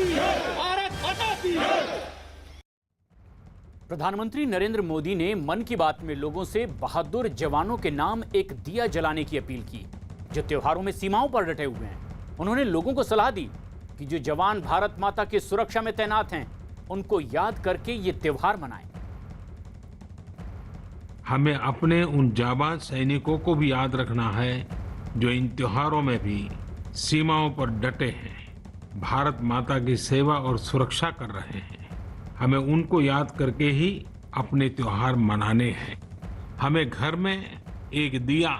की भारत माता की। प्रधानमंत्री नरेंद्र मोदी ने मन की बात में लोगों से बहादुर जवानों के नाम एक दिया जलाने की अपील की, जो त्योहारों में सीमाओं पर डटे हुए हैं। उन्होंने लोगों को सलाह दी कि जो जवान भारत माता की सुरक्षा में तैनात हैं, उनको याद करके ये त्योहार मनाएं। हमें अपने उन जाबाज सैनिकों को भी याद रखना है जो इन त्योहारों में भी सीमाओं पर डटे हैं, भारत माता की सेवा और सुरक्षा कर रहे हैं। हमें उनको याद करके ही अपने त्योहार मनाने हैं। हमें घर में एक दिया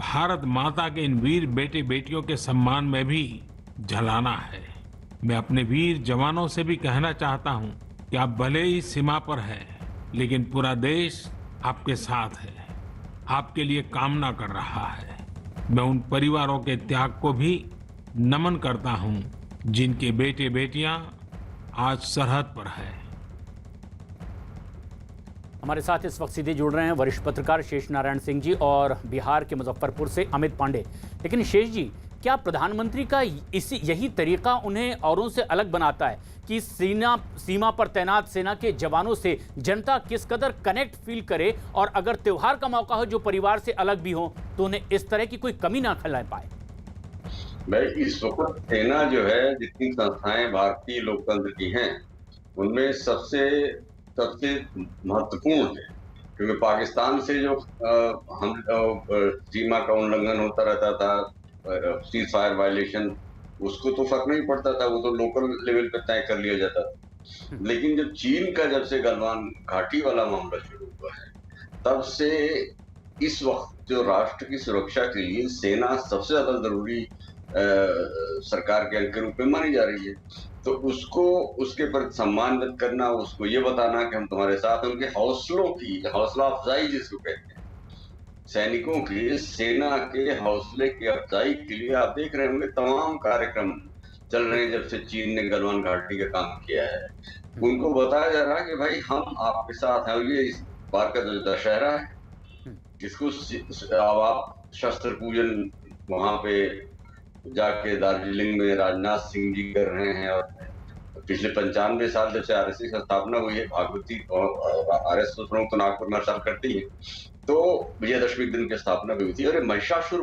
भारत माता के इन वीर बेटे बेटियों के सम्मान में भी जलाना है। मैं अपने वीर जवानों से भी कहना चाहता हूं कि आप भले ही सीमा पर हैं, लेकिन पूरा देश आपके साथ है, आपके लिए कामना कर रहा है। मैं उन परिवारों के त्याग को भी नमन करता हूं जिनके बेटे बेटियां आज सरहद पर है। हमारे साथ इस वक्त सीधे जुड़ रहे हैं वरिष्ठ पत्रकार शेष नारायण सिंह जी और बिहार के मुजफ्फरपुर से अमित पांडे। लेकिन शेष जी, क्या प्रधानमंत्री का यही तरीका उन्हें औरों से अलग बनाता है कि सीमा पर तैनात सेना के जवानों से जनता किस कदर कनेक्ट फील करे, और अगर त्योहार का मौका हो जो परिवार से अलग भी हो तो उन्हें इस तरह की कोई कमी ना खिला पाए? भाई, इस वक्त सेना जो है, जितनी संस्थाएं भारतीय लोकतंत्र की हैं, उनमें सबसे महत्वपूर्ण है। क्योंकि पाकिस्तान से जो हम सीमा का उल्लंघन होता रहता था, सीज फायर वायलेशन, उसको तो फर्क नहीं पड़ता था, वो तो लोकल लेवल पे तय कर लिया जाता था। लेकिन जब से गलवान घाटी वाला मामला शुरू हुआ है, तब से इस वक्त जो राष्ट्र की सुरक्षा के लिए सेना सबसे ज्यादा जरूरी सरकार के अंग के रूप में मानी जा रही है। तो उसको उसके प्रति सम्मान व्यक्त करना, उसको ये बताना कि हम तुम्हारे साथ, उनके हौसलों की हौसला अफजाई जिसको कहते हैं, सैनिकों की, सेना के हौसले की अफजाई के लिए आप देख रहे होंगे तमाम कार्यक्रम चल रहे हैं जब से चीन ने गलवान घाटी का काम किया है। उनको बताया जा रहा है कि भाई हम आपके साथ हैं। ये इस बार का जो दशहरा है, जिसको अब आप शस्त्र पूजन वहां पे जाके दार्जिलिंग में राजनाथ सिंह जी कर रहे हैं, और पिछले 95 साल जब से आरएसएस की स्थापना हुई है, भागवती और आरएसएस प्रमुख तो नागपुर में साल करती है, तो विजयदशमी के दिन की स्थापना भी हुई थी। और महिषासुर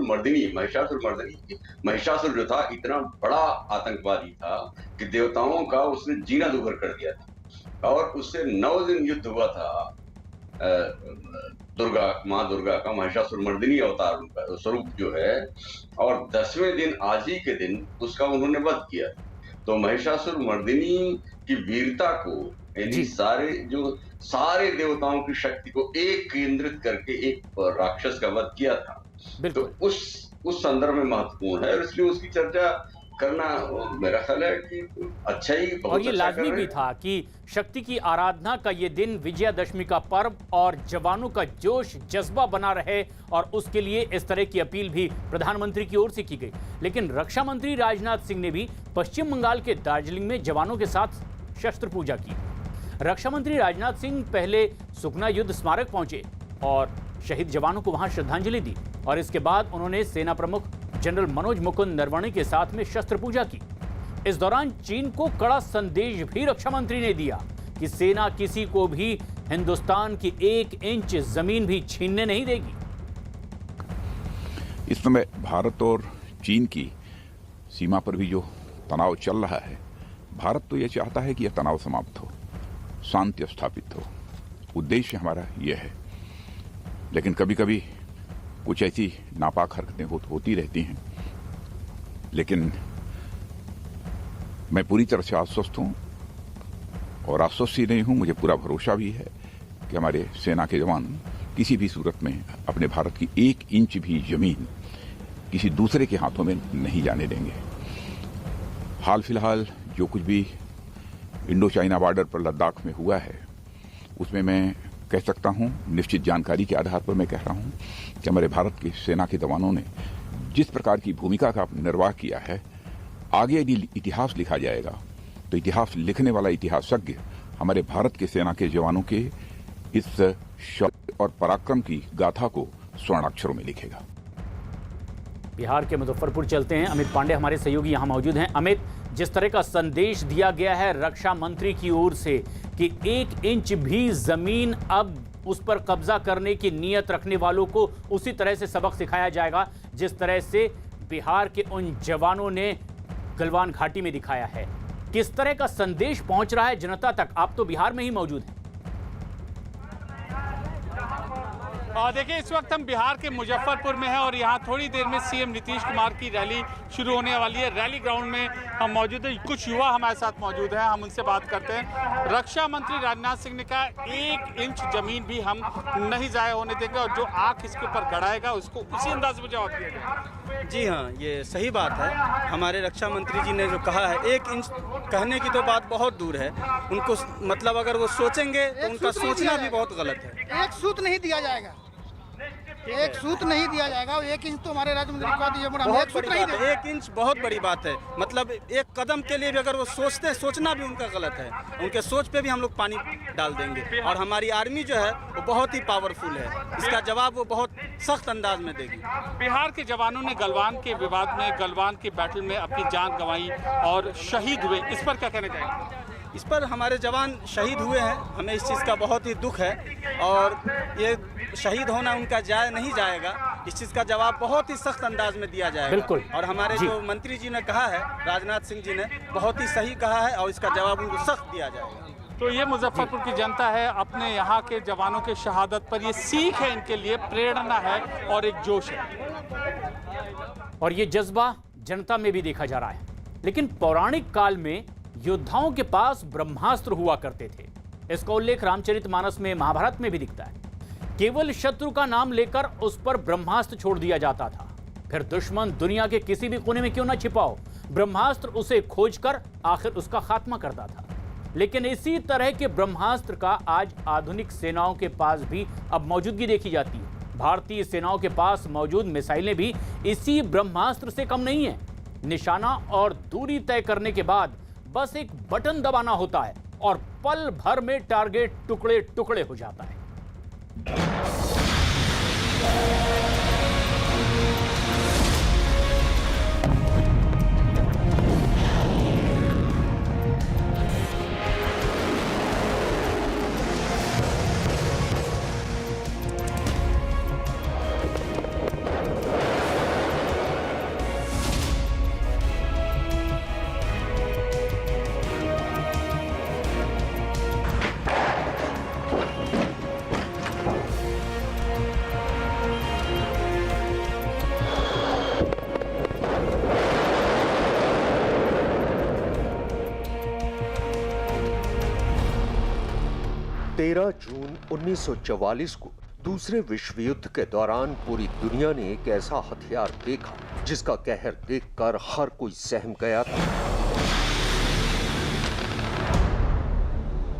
महिषासुर जो था, इतना बड़ा आतंकवादी था कि देवताओं का उसने जीना दुभर कर दिया था, और उससे 9 दिन युद्ध हुआ था माँ दुर्गा का, महिषासुर मर्दिनी अवतार उनका स्वरूप जो है, और 10वें दिन आज ही के दिन उसका उन्होंने वध किया। तो महिषासुर मर्दिनी की वीरता को, यानी सारे देवताओं की शक्ति को एक केंद्रित करके एक राक्षस का वध किया था। तो उस संदर्भ में महत्वपूर्ण है, और इसलिए उसकी चर्चा करना मेरा ख्याल है कि अच्छा ही, बहुत और ये अच्छा लाजमी भी था कि शक्ति की आराधना का ये दिन, विजयादशमी का पर्व, और जवानों का जोश जज्बा बना रहे, और उसके लिए इस तरह की अपील भी प्रधानमंत्री की ओर से की गई। लेकिन रक्षा मंत्री राजनाथ सिंह ने भी पश्चिम बंगाल के दार्जिलिंग में जवानों के साथ शस्त्र पूजा की। रक्षा मंत्री राजनाथ सिंह पहले सुकना युद्ध स्मारक पहुंचे और शहीद जवानों को वहां श्रद्धांजलि दी, और इसके बाद उन्होंने सेना प्रमुख जनरल मनोज मुकुंद नरवणे के साथ में शस्त्र पूजा की। इस दौरान चीन को कड़ा संदेश भी रक्षा मंत्री ने दिया कि सेना किसी को भी हिंदुस्तान की 1 इंच जमीन भी छीनने नहीं देगी। इस समय भारत और चीन की सीमा पर भी जो तनाव चल रहा है, भारत तो यह चाहता है कि यह तनाव समाप्त हो, शांति स्थापित हो। उद्देश्य हमारा यह है। लेकिन कभी कभी कुछ ऐसी नापाक हरकतें होती रहती हैं, लेकिन मैं पूरी तरह से आश्वस्त हूं, और आश्वस्त ही नहीं हूं, मुझे पूरा भरोसा भी है कि हमारे सेना के जवान किसी भी सूरत में अपने भारत की 1 इंच भी जमीन किसी दूसरे के हाथों में नहीं जाने देंगे। हाल फिलहाल जो कुछ भी इंडो चाइना बॉर्डर पर लद्दाख में हुआ है, उसमें मैं कह सकता हूं, निश्चित जानकारी के आधार पर मैं कह रहा हूं कि हमारे भारत की सेना के जवानों ने जिस प्रकार की भूमिका का निर्वाह किया है, आगे यदि इतिहास लिखा जाएगा तो इतिहास लिखने वाला इतिहासज्ञ हमारे भारत के सेना के जवानों के इस शौर्य और पराक्रम की गाथा को स्वर्णाक्षरों में लिखेगा। बिहार के मुजफ्फरपुर चलते हैं। अमित पांडे हमारे सहयोगी यहां मौजूद हैं। अमित, जिस तरह का संदेश दिया गया है रक्षा मंत्री की ओर से कि 1 इंच भी जमीन अब उस पर कब्जा करने की नीयत रखने वालों को उसी तरह से सबक सिखाया जाएगा जिस तरह से बिहार के उन जवानों ने गलवान घाटी में दिखाया है। किस तरह का संदेश पहुंच रहा है जनता तक? आप तो बिहार में ही मौजूद हैं। देखिए, इस वक्त हम बिहार के मुजफ्फरपुर में हैं और यहाँ थोड़ी देर में सीएम नीतीश कुमार की रैली शुरू होने वाली है। रैली ग्राउंड में हम मौजूद हैं, कुछ युवा हमारे साथ मौजूद हैं, हम उनसे बात करते हैं। रक्षा मंत्री राजनाथ सिंह ने कहा 1 इंच जमीन भी हम नहीं जाया होने देंगे और जो आंख इसके ऊपर गड़ाएगा उसको उसी अंदाज में जवाब दिया जाएगा। जी हाँ, ये सही बात है। हमारे रक्षा मंत्री जी ने जो कहा है 1 इंच कहने की तो बात बहुत दूर है। उनको मतलब अगर वो सोचेंगे तो उनका सोचना भी बहुत गलत है। 1 सूत नहीं दिया जाएगा, 1 सूत नहीं दिया जाएगा। 1 इंच तो हमारे राज्य मंत्री को दिया, बहुत बड़ी बात है। 1 इंच बहुत बड़ी बात है। मतलब 1 कदम के लिए भी अगर वो सोचते हैं, सोचना भी उनका गलत है। उनके सोच पे भी हम लोग पानी डाल देंगे। और हमारी आर्मी जो है वो बहुत ही पावरफुल है, इसका जवाब वो बहुत सख्त अंदाज में देगी। बिहार के जवानों ने गलवान के विवाद में, गलवान के बैटल में अपनी जान गंवाई और शहीद हुए, इस पर क्या कहना चाहेंगे? इस पर हमारे जवान शहीद हुए हैं, हमें इस चीज़ का बहुत ही दुख है और ये शहीद होना उनका जाया नहीं जाएगा। इस चीज़ का जवाब बहुत ही सख्त अंदाज में दिया जाएगा। बिल्कुल। और हमारे जो मंत्री जी ने कहा है, राजनाथ सिंह जी ने बहुत ही सही कहा है और इसका जवाब उनको सख्त दिया जाएगा। तो ये मुजफ्फरपुर की जनता है, अपने यहाँ के जवानों के शहादत पर ये सीख है, इनके लिए प्रेरणा है और एक जोश है। और ये जज्बा जनता में भी देखा जा रहा है। लेकिन पौराणिक काल में योद्धाओं के पास ब्रह्मास्त्र हुआ करते थे। इसका उल्लेख रामचरितमानस में, महाभारत में भी दिखता है। केवल शत्रु का नाम लेकर उस पर ब्रह्मास्त्र छोड़ दिया जाता था। फिर दुश्मन दुनिया के किसी भी कोने में क्यों ना छिपा हो, ब्रह्मास्त्र उसे खोजकर आखिर उसका खात्मा करता था। लेकिन इसी तरह के ब्रह्मास्त्र का आज आधुनिक सेनाओं के पास भी अब मौजूदगी देखी जाती है। भारतीय सेनाओं के पास मौजूद मिसाइलें भी इसी ब्रह्मास्त्र से कम नहीं है। निशाना और दूरी तय करने के बाद बस एक बटन दबाना होता है और पल भर में टारगेट टुकड़े टुकड़े हो जाता है। जून 1944 को दूसरे विश्व युद्ध के दौरान पूरी दुनिया ने एक ऐसा हथियार देखा जिसका कहर देखकर हर कोई सहम गया था,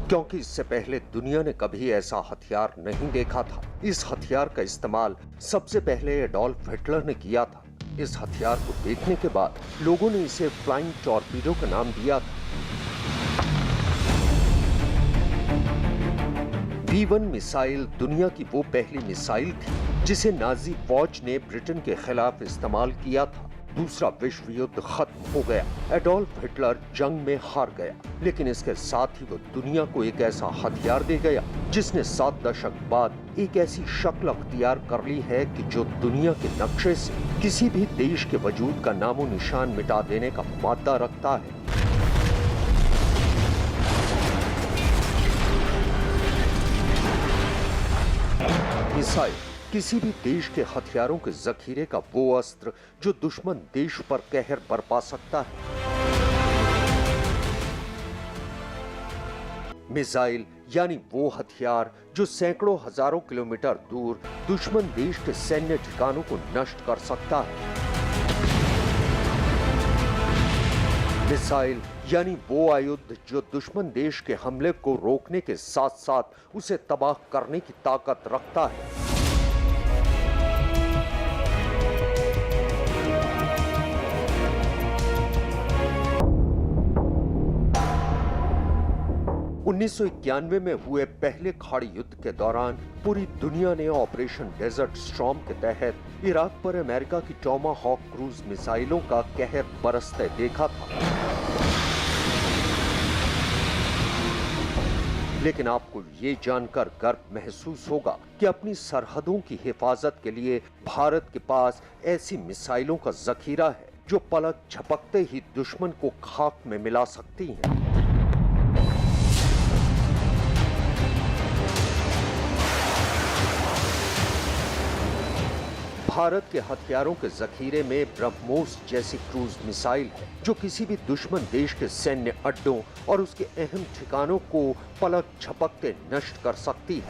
क्योंकि इससे पहले दुनिया ने कभी ऐसा हथियार नहीं देखा था। इस हथियार का इस्तेमाल सबसे पहले एडोल्फ हिटलर ने किया था। इस हथियार को देखने के बाद लोगों ने इसे फ्लाइंग टॉर्पीडो का नाम दिया था। V1 मिसाइल दुनिया की वो पहली मिसाइल थी जिसे नाजी फौज ने ब्रिटेन के खिलाफ इस्तेमाल किया था। दूसरा विश्व युद्ध खत्म हो गया, एडोल्फ हिटलर जंग में हार गया, लेकिन इसके साथ ही वो दुनिया को एक ऐसा हथियार दे गया जिसने 7 दशक बाद एक ऐसी शक्ल अख्तियार कर ली है कि जो दुनिया के नक्शे से किसी भी देश के वजूद का नामो निशान मिटा देने का मादा रखता है। मिसाइल किसी भी देश के हथियारों के जखीरे का वो अस्त्र जो दुश्मन देश पर कहर बरपा सकता है। मिसाइल यानी वो हथियार जो सैकड़ों हजारों किलोमीटर दूर दुश्मन देश के सैन्य ठिकानों को नष्ट कर सकता है। मिसाइल यानी वो आयुध जो दुश्मन देश के हमले को रोकने के साथ साथ उसे तबाह करने की ताकत रखता है। 1991 में हुए पहले खाड़ी युद्ध के दौरान पूरी दुनिया ने ऑपरेशन डेजर्ट स्टॉर्म के तहत इराक पर अमेरिका की टॉमाहॉक क्रूज मिसाइलों का कहर बरसते देखा था। लेकिन आपको ये जानकर गर्व महसूस होगा कि अपनी सरहदों की हिफाजत के लिए भारत के पास ऐसी मिसाइलों का जखीरा है जो पलक झपकते ही दुश्मन को खाक में मिला सकती हैं। भारत के हथियारों के जखीरे में ब्रह्मोस जैसी क्रूज मिसाइल है जो किसी भी दुश्मन देश के सैन्य अड्डों और उसके अहम ठिकानों को पलक झपकते नष्ट कर सकती है।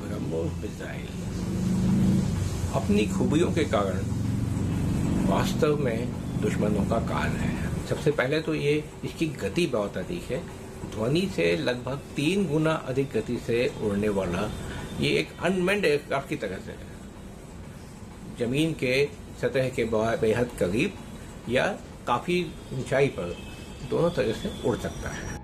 ब्रह्मोस मिसाइल अपनी खूबियों के कारण वास्तव में दुश्मनों का काल है। सबसे पहले तो ये इसकी गति बहुत अधिक है, ध्वनि से लगभग 3 गुना अधिक गति से उड़ने वाला ये एक अनमैन्ड एयरक्राफ्ट की तरह से है। जमीन के सतह के बेहद करीब या काफी ऊंचाई पर दोनों तरह से उड़ सकता है।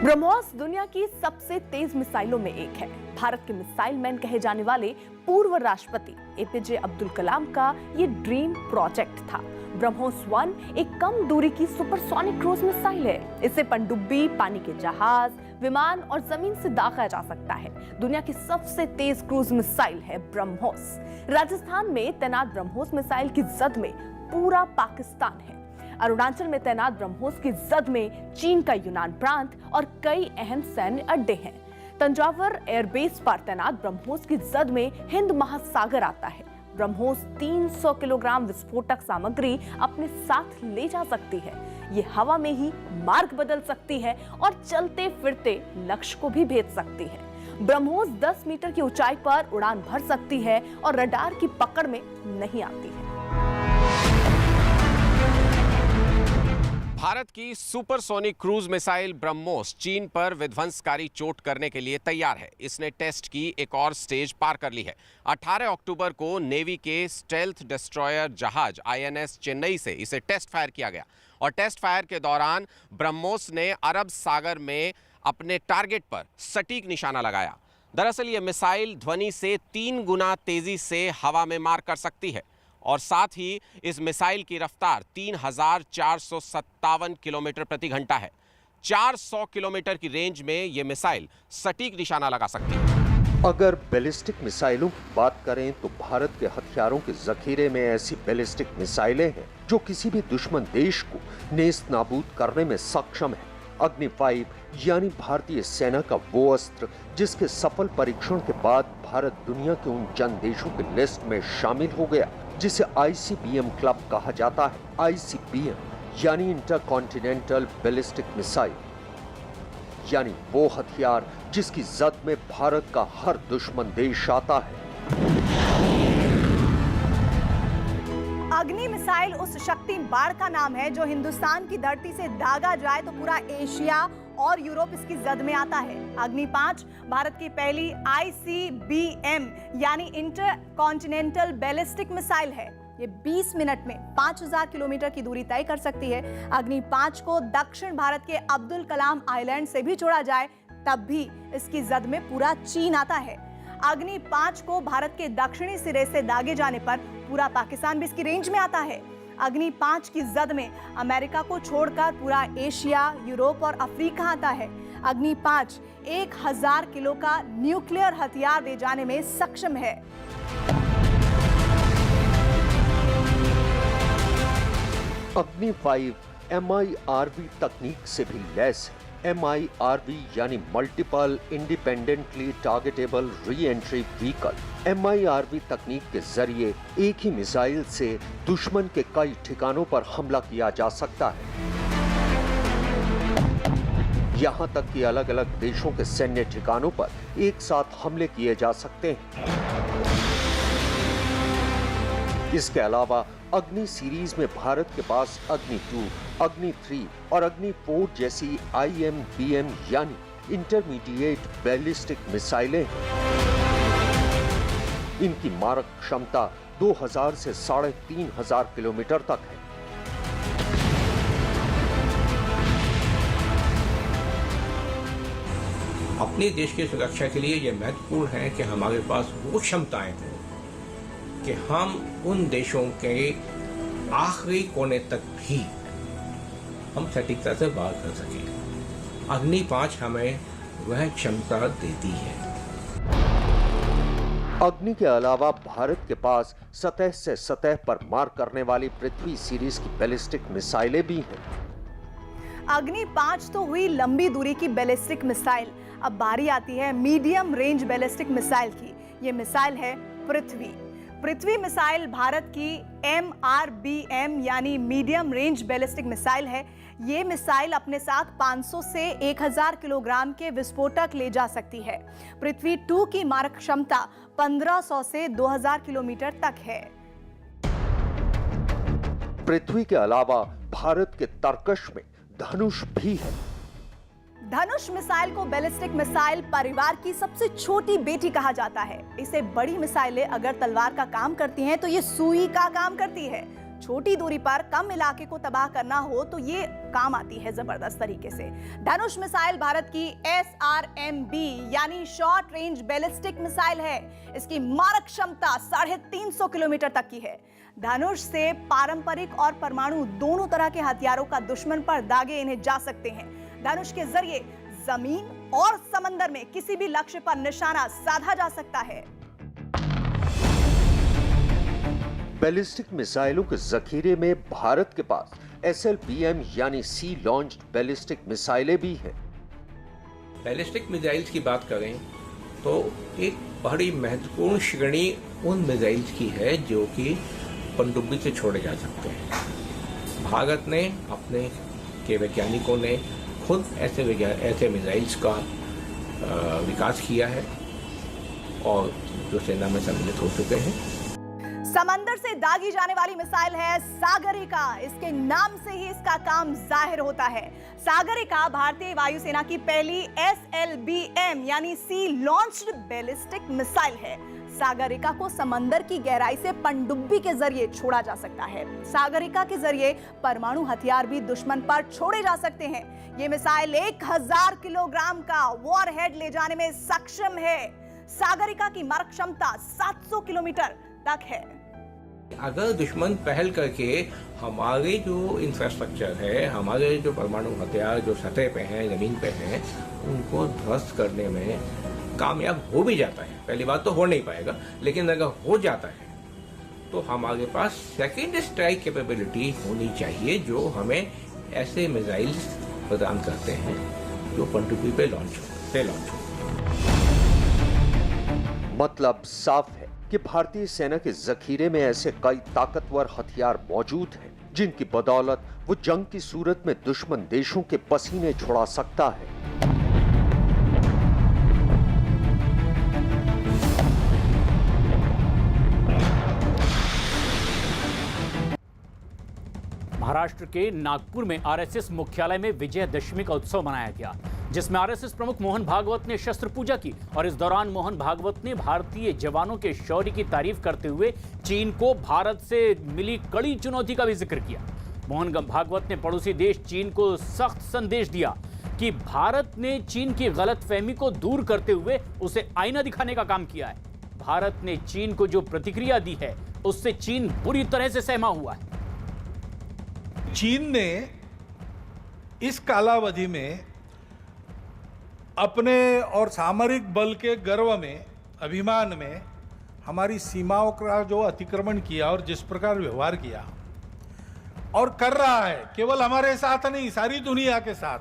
ब्रह्मोस दुनिया की सबसे तेज मिसाइलों में एक है। भारत के मिसाइल मैन कहे जाने वाले पूर्व राष्ट्रपति एपीजे अब्दुल कलाम का ये ड्रीम प्रोजेक्ट था। ब्रह्मोस 1 एक कम दूरी की सुपरसोनिक क्रूज मिसाइल है। इससे पनडुब्बी, पानी के जहाज, विमान और जमीन से दागा जा सकता है। दुनिया की सबसे तेज क्रूज मिसाइल है ब्रह्मोस। राजस्थान में तैनात ब्रह्मोस मिसाइल की जद में पूरा पाकिस्तान है। अरुणाचल में तैनात ब्रह्मोस की जद में चीन का यूनान प्रांत और कई अहम सैन्य अड्डे हैं। तंजावर एयरबेस पर तैनात ब्रह्मोस की जद में हिंद महासागर आता है। ब्रह्मोस 300 किलोग्राम विस्फोटक सामग्री अपने साथ ले जा सकती है। ये हवा में ही मार्ग बदल सकती है और चलते फिरते लक्ष्य को भी भेज सकती है। ब्रह्मोस 10 मीटर की ऊंचाई पर उड़ान भर सकती है और रडार की पकड़ में नहीं आती है। भारत की सुपरसोनिक क्रूज मिसाइल ब्रह्मोस चीन पर विध्वंसकारी चोट करने के लिए तैयार है। इसने टेस्ट की एक और स्टेज पार कर ली है। 18 अक्टूबर को नेवी के स्टेल्थ डिस्ट्रॉयर जहाज INS चेन्नई से इसे टेस्ट फायर किया गया और टेस्ट फायर के दौरान ब्रह्मोस ने अरब सागर में अपने टारगेट पर सटीक निशाना लगाया। दरअसल ये मिसाइल ध्वनि से 3 गुना तेजी से हवा में मार कर सकती है और साथ ही इस मिसाइल की रफ्तार 3457 किलोमीटर प्रति घंटा है। 400 किलोमीटर की रेंज में यह मिसाइल सटीक निशाना लगा सकती है। अगर बैलिस्टिक मिसाइलों की बात करें तो भारत के हथियारों के जखीरे में ऐसी बैलिस्टिक मिसाइलें हैं जो किसी भी दुश्मन देश को नेस्त नाबूद करने में सक्षम है। अग्नि 5 यानी भारतीय सेना का वो अस्त्र जिसके सफल परीक्षण के बाद भारत दुनिया के उन चंद देशों की लिस्ट में शामिल हो गया जिसे ICBM क्लब कहा जाता है। ICBM यानी इंटरकॉन्टिनेंटल बैलिस्टिक मिसाइल, यानी वो हथियार जिसकी जद में भारत का हर दुश्मन देश आता है। अग्नि मिसाइल उस शक्ति बाढ़ का नाम है जो हिंदुस्तान की धरती से दागा जाए तो पूरा एशिया और यूरोप इसकी जद में आता है। अग्नि 5 भारत की पहली ICBM यानी इंटरकॉन्टिनेंटल बैलिस्टिक मिसाइल है। ये 20 मिनट में 5000 किलोमीटर की दूरी तय कर सकती है। अग्नि 5 को दक्षिण भारत के अब्दुल कलाम आइलैंड से भी जोड़ा जाए तब भी इसकी जद में पूरा चीन आता है। अग्नि 5 को भारत के दक्षिणी सिरे से दागे जाने पर पूरा पाकिस्तान भी इसकी रेंज में आता है। अग्नि 5 की जद में अमेरिका को छोड़कर पूरा एशिया, यूरोप और अफ्रीका आता है। अग्नि 5 1000 किलो का न्यूक्लियर हथियार दे जाने में सक्षम है। अग्नि 5 MIRV तकनीक से भी लैस है। MIRV यानी multiple independently targetable re entry vehicle. MIRV तकनीक के जरिए एक ही मिसाइल से दुश्मन के कई ठिकानों पर हमला किया जा सकता है। यहां तक कि अलग अलग देशों के सैन्य ठिकानों पर एक साथ हमले किए जा सकते हैं। इसके अलावा अग्नि सीरीज में भारत के पास अग्नि 2, अग्नि 3 और अग्नि 4 जैसी IMBM यानी इंटरमीडिएट बैलिस्टिक मिसाइलें हैं। इनकी मारक क्षमता 2000 से 3500 किलोमीटर तक है। अपने देश की सुरक्षा के लिए यह महत्वपूर्ण है कि हमारे पास वो क्षमताएं हों कि हम उन देशों के आखिरी कोने तक भी हम सटीकता से बात कर सकें। अग्नि 5 हमें वह क्षमता देती है। अग्नि के अलावा भारत के पास सतह से सतह पर मार करने वाली पृथ्वी सीरीज की बैलिस्टिक मिसाइलें भी हैं। अग्नि 5 तो हुई लंबी दूरी की बैलिस्टिक मिसाइल। अब बारी आती है मीडियम रेंज बैलिस्टिक मिसाइल की। ये मिसाइल है पृथ्वी मिसाइल भारत की MRBM यानी मीडियम रेंज बैलिस्टिक मिसाइल है। ये मिसाइल अपने साथ 500 से 1000 किलोग्राम के विस्फोटक ले जा सकती है। पृथ्वी 2 की मारक क्षमता 1500 से 2000 किलोमीटर तक है। पृथ्वी के अलावा भारत के तरकश में धनुष भी है। धनुष मिसाइल को बैलिस्टिक मिसाइल परिवार की सबसे छोटी बेटी कहा जाता है। इसे बड़ी मिसाइलें अगर तलवार का काम करती हैं तो ये सुई का काम करती है। छोटी दूरी पर कम इलाके को तबाह करना हो तो ये काम आती है जबरदस्त तरीके से। धनुष मिसाइल भारत की SRMB यानी शॉर्ट रेंज बैलिस्टिक मिसाइल है। इसकी मारक क्षमता 350 किलोमीटर तक की है। धनुष से पारंपरिक और परमाणु दोनों तरह के हथियारों का दुश्मन पर दागे इन्हें जा सकते हैं। धनुष के जरिए जमीन और समंदर में किसी भी लक्ष्य पर निशाना साधा जा सकता है। बैलिस्टिक मिसाइलों के जखीरे में भारत के पास SLBM यानी सी लॉन्च्ड बैलिस्टिक मिसाइलें भी हैं। बैलिस्टिक मिसाइल्स की बात करें तो एक बड़ी महत्वपूर्ण श्रेणी उन मिसाइल्स की है जो कि पनडुब्बी से छोड़े जा सकते हैं। भारत ने अपने के वैज्ञानिकों ने खुद ऐसे मिसाइल्स का विकास किया है और जो सेना में सम्मिलित हो चुके हैं। समंदर से दागी जाने वाली मिसाइल है सागरिका। इसके नाम से ही इसका काम जाहिर होता है। सागरिका भारतीय वायुसेना की पहली SLBM यानी सी लॉन्च्ड बैलिस्टिक मिसाइल है। सागरिका को समंदर की गहराई से पनडुब्बी के जरिए छोड़ा जा सकता है। सागरिका के जरिए परमाणु हथियार भी दुश्मन पर छोड़े जा सकते हैं। ये मिसाइल 1000 किलोग्राम का वॉरहेड ले जाने में सक्षम है। सागरिका की मारक क्षमता 700 किलोमीटर तक है। अगर दुश्मन पहल करके हमारे जो इंफ्रास्ट्रक्चर है, हमारे जो परमाणु हथियार जो सतह पे हैं, जमीन पे हैं, उनको ध्वस्त करने में कामयाब हो भी जाता है, पहली बात तो हो नहीं पाएगा, लेकिन अगर हो जाता है तो हमारे पास सेकेंड स्ट्राइक कैपेबिलिटी होनी चाहिए जो हमें ऐसे मिसाइल्स प्रदान करते हैं जो पनडुब्बी पे लॉन्च हो। मतलब साफ है कि भारतीय सेना के जखीरे में ऐसे कई ताकतवर हथियार मौजूद हैं जिनकी बदौलत वो जंग की सूरत में दुश्मन देशों के पसीने छुड़ा सकता है। महाराष्ट्र के नागपुर में आरएसएस मुख्यालय में विजयदशमी का उत्सव मनाया गया, जिसमें आरएसएस प्रमुख मोहन भागवत ने शस्त्र पूजा की और इस दौरान मोहन भागवत ने भारतीय जवानों के शौर्य की तारीफ करते हुए चीन को भारत से मिली कड़ी चुनौती का भी जिक्र किया। मोहन भागवत ने पड़ोसी देश चीन को सख्त संदेश दिया कि भारत ने चीन की गलतफहमी को दूर करते हुए उसे आईना दिखाने का काम किया है। भारत ने चीन को जो प्रतिक्रिया दी है उससे चीन बुरी तरह से सहमा हुआ है। चीन ने इस कालावधि में अपने और सामरिक बल के गर्व में, अभिमान में हमारी सीमाओं का जो अतिक्रमण किया और जिस प्रकार व्यवहार किया और कर रहा है, केवल हमारे साथ नहीं सारी दुनिया के साथ,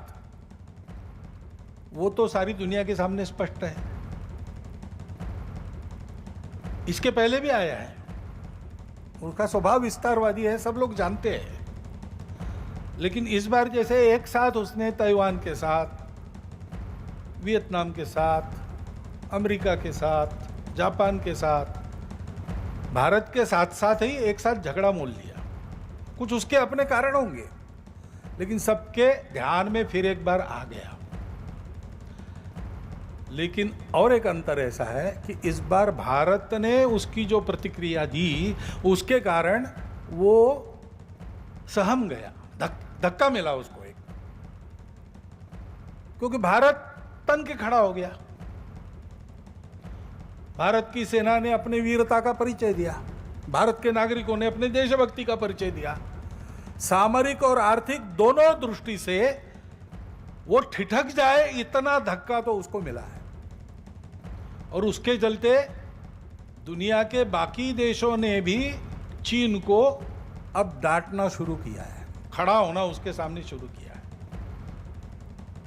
वो तो सारी दुनिया के सामने स्पष्ट है। इसके पहले भी आया है, उनका स्वभाव विस्तारवादी है, सब लोग जानते हैं। लेकिन इस बार जैसे एक साथ उसने ताइवान के साथ, वियतनाम के साथ, अमेरिका के साथ, जापान के साथ, भारत के साथ साथ ही एक साथ झगड़ा मोल लिया। कुछ उसके अपने कारण होंगे, लेकिन सबके ध्यान में फिर एक बार आ गया। लेकिन और एक अंतर ऐसा है कि इस बार भारत ने उसकी जो प्रतिक्रिया दी उसके कारण वो सहम गया, धक्का मिला उसको एक, क्योंकि भारत तन के खड़ा हो गया। भारत की सेना ने अपनी वीरता का परिचय दिया, भारत के नागरिकों ने अपने देशभक्ति का परिचय दिया। सामरिक और आर्थिक दोनों दृष्टि से वो ठिठक जाए इतना धक्का तो उसको मिला है, और उसके चलते दुनिया के बाकी देशों ने भी चीन को अब डांटना शुरू किया है, खड़ा होना उसके सामने शुरू किया है।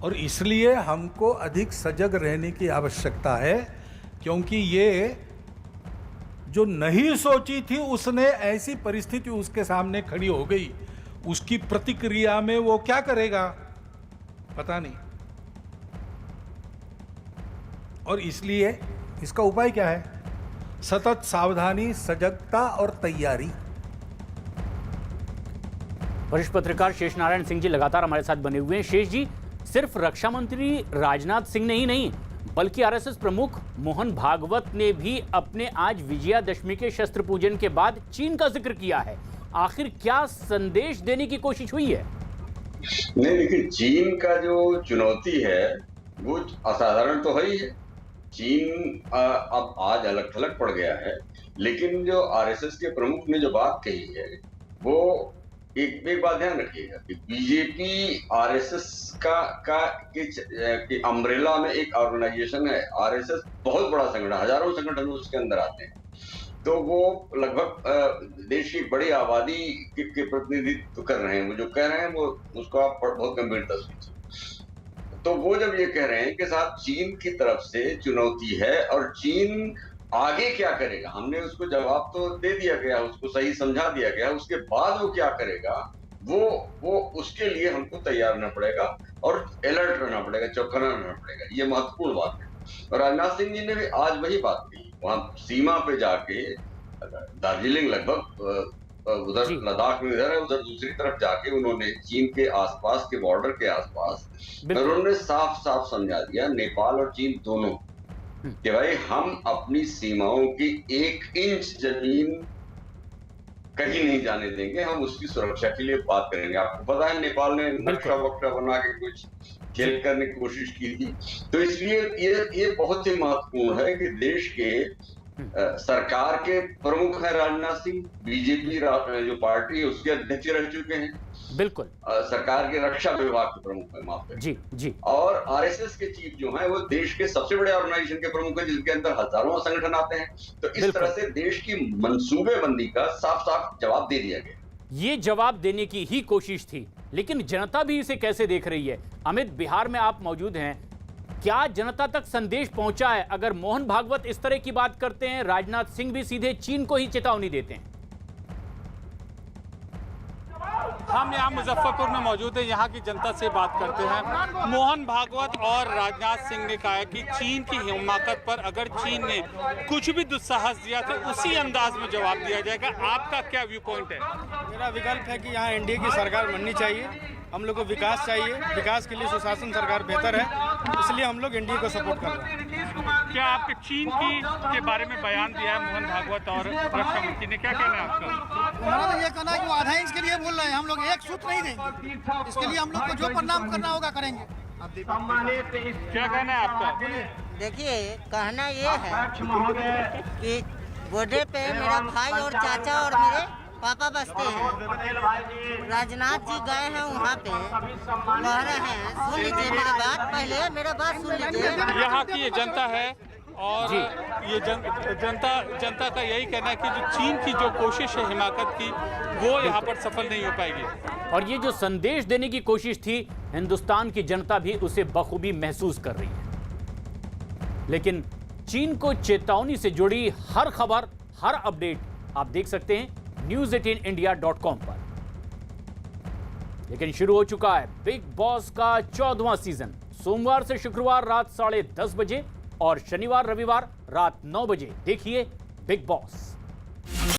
और इसलिए हमको अधिक सजग रहने की आवश्यकता है, क्योंकि ये जो नहीं सोची थी उसने ऐसी परिस्थिति उसके सामने खड़ी हो गई, उसकी प्रतिक्रिया में वो क्या करेगा पता नहीं। और इसलिए इसका उपाय क्या है? सतत सावधानी, सजगता और तैयारी। वरिष्ठ पत्रकार शेष नारायण सिंह जी लगातार हमारे साथ बने हुए हैं। शेष जी, सिर्फ रक्षा मंत्री राजनाथ सिंह ने ही नहीं बल्कि आरएसएस प्रमुख मोहन भागवत ने भी अपने आज विजयादशमी के शस्त्र पूजन के बाद चीन का जिक्र किया है। आखिर क्या संदेश देने की कोशिश हुई है? नहीं, लेकिन चीन का जो चुनौती है वो असाधारण तो है ही है। चीन अब आज अलग थलग पड़ गया है, लेकिन जो आरएसएस के प्रमुख ने जो बात कही है वो एक बात ध्यान रखिएगा कि बीजेपी आरएसएस के अम्ब्रेला में एक ऑर्गेनाइजेशन है। आरएसएस बहुत बड़ा संगठन, हजारों संगठन उसके अंदर आते हैं, तो वो लगभग देश की बड़ी आबादी के प्रतिनिधित्व कर रहे हैं। वो जो कह रहे हैं वो उसको आप बहुत गंभीरता से लीजिए। तो वो जब ये कह रहे हैं कि साहब चीन की तरफ से चुनौती है और चीन आगे क्या करेगा, हमने उसको जवाब तो दे दिया गया, उसको सही समझा दिया गया, उसके बाद वो क्या करेगा वो उसके लिए हमको तैयार रहना पड़ेगा और अलर्ट रहना पड़ेगा, चौकन्ना रहना पड़ेगा। ये महत्वपूर्ण बात है। और राजनाथ सिंह जी ने भी आज वही बात कही, वहां सीमा पे जाके दार्जिलिंग लगभग उधर लद्दाख में इधर है, उधर दूसरी तरफ जाके उन्होंने चीन के आसपास के बॉर्डर के आसपास उन्होंने साफ साफ समझा दिया, नेपाल और चीन दोनों, कि भाई हम अपनी सीमाओं की 1 इंच जमीन कहीं नहीं जाने देंगे, हम उसकी सुरक्षा के लिए बात करेंगे। आपको पता है नेपाल ने नक्शा वक्शा बना के कुछ खेल करने की कोशिश की थी। तो इसलिए ये बहुत ही महत्वपूर्ण है कि देश के सरकार के प्रमुख है राजनाथ सिंह, बीजेपी जो पार्टी है उसके अध्यक्ष रह चुके हैं, बिल्कुल सरकार के रक्षा विभाग के प्रमुख है, माफ करें जी। और आरएसएस के चीफ जो है वो देश के सबसे बड़े ऑर्गेनाइजेशन के प्रमुख है, जिसके अंदर हजारों संगठन आते हैं। तो इस तरह से देश की मंसूबेबंदी का साफ साफ जवाब दे दिया गया। ये जवाब देने की ही कोशिश थी, लेकिन जनता भी इसे कैसे देख रही है? अमित, बिहार में आप मौजूद हैं, क्या जनता तक संदेश पहुंचा है? अगर मोहन भागवत इस तरह की बात करते हैं, राजनाथ सिंह भी सीधे चीन को ही चेतावनी देते हैं। हम यहाँ मुजफ्फरपुर में मौजूद है, यहाँ की जनता से बात करते हैं। मोहन भागवत और राजनाथ सिंह ने कहा है कि चीन की हिमाकत पर अगर चीन ने कुछ भी दुस्साहस दिया तो उसी अंदाज में जवाब दिया जाएगा। आपका क्या व्यू पॉइंट है? मेरा विकल्प है कि यहाँ एनडीए की सरकार बननी चाहिए, हम लोग को विकास चाहिए, विकास के लिए सुशासन सरकार बेहतर है, इसलिए हम लोग एनडीए को सपोर्ट कर रहे हैं। क्या आपके चीन के बारे में बयान दिया है मोहन भागवत और रक्षा मंत्री ने, क्या कहना है आपका? हमारा तो ये कहना है कि वो आधा इंच के लिए बोल रहे हैं, हम लोग एक सूत्र नहीं देंगे, इसके लिए हम लोग को जो परिणाम करना होगा करेंगे। क्या कहना है आपका? देखिए, कहना ये है कि बॉर्डर पे मेरा भाई और चाचा और मेरे पापा बसते हैं। राजनाथ जी गए हैं वहाँ पे, कह रहे हैं, सुन लीजिए मेरी बात, पहले मेरा बात सुन लीजिए। यहाँ की ये जनता है और ये जनता का यही कहना है कि जो चीन की जो कोशिश है हिमाकत की, वो यहाँ पर सफल नहीं हो पाएगी। और ये जो संदेश देने की कोशिश थी, हिंदुस्तान की जनता भी उसे बखूबी महसूस कर रही है। लेकिन चीन को चेतावनी से जुड़ी हर खबर, हर अपडेट आप देख सकते हैं news18india.com पर। लेकिन शुरू हो चुका है बिग बॉस का 14वां सीजन। सोमवार से शुक्रवार रात 10:30 बजे और शनिवार रविवार रात 9 बजे देखिए बिग बॉस।